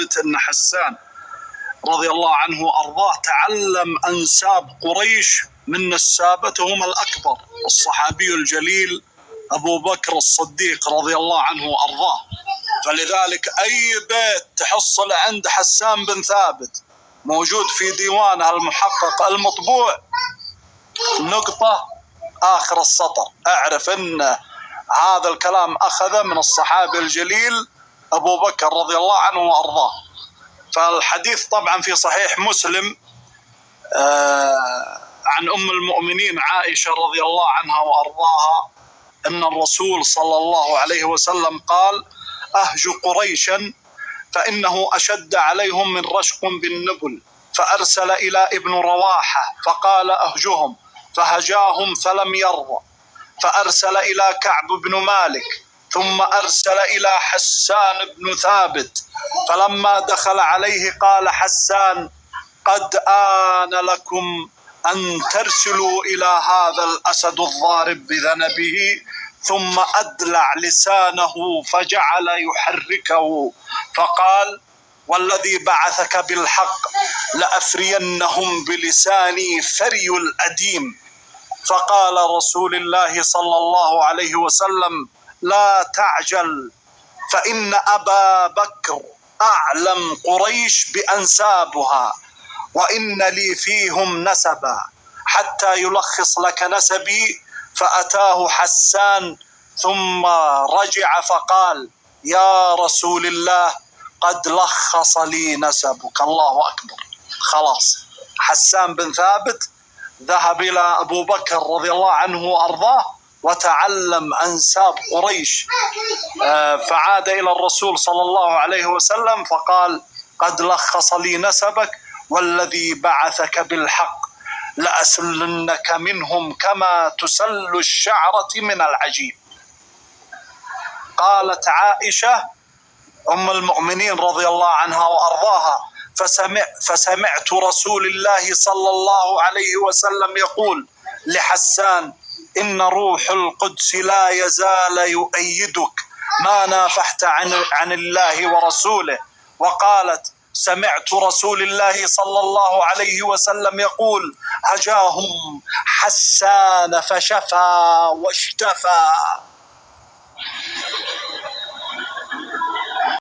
أن حسان رضي الله عنه وأرضاه تعلم أنساب قريش من نسابتهم الأكبر الصحابي الجليل أبو بكر الصديق رضي الله عنه وأرضاه. فلذلك أي بيت تحصل عند حسان بن ثابت موجود في ديوانه المحقق المطبوع نقطة آخر السطر اعرف أن هذا الكلام أخذ من الصحابي الجليل أبو بكر رضي الله عنه وأرضاه. فالحديث طبعا في صحيح مسلم عن أم المؤمنين عائشة رضي الله عنها وأرضاها أن الرسول صلى الله عليه وسلم قال: أهج قريشا فإنه أشد عليهم من رشق بالنبل، فأرسل إلى ابن رواحة فقال: أهجهم، فهجاهم فلم يرضى، فأرسل إلى كعب بن مالك، ثم أرسل إلى حسان بن ثابت، فلما دخل عليه قال حسان: قد آن لكم أن ترسلوا إلى هذا الأسد الضارب بذنبه. ثم أدلع لسانه فجعل يحركه فقال: والذي بعثك بالحق لأفرينهم بلساني فري الأديم. فقال رسول الله صلى الله عليه وسلم: لا تعجل، فإن أبا بكر أعلم قريش بأنسابها، وإن لي فيهم نسبا، حتى يلخص لك نسبي. فأتاه حسان ثم رجع فقال: يا رسول الله قد لخص لي نسبك. الله أكبر. خلاص حسان بن ثابت ذهب إلى أبو بكر رضي الله عنه وأرضاه وتعلم أنساب قريش، فعاد إلى الرسول صلى الله عليه وسلم فقال: قد لخص لي نسبك، والذي بعثك بالحق لأسلنك منهم كما تسل الشعرة من العجين. قالت عائشة أم المؤمنين رضي الله عنها وأرضاها: فسمعت رسول الله صلى الله عليه وسلم يقول لحسان: إن روح القدس لا يزال يؤيدك ما نافحت عن الله ورسوله. وقالت: سمعت رسول الله صلى الله عليه وسلم يقول: هجاهم حسان فشفى واشتفى.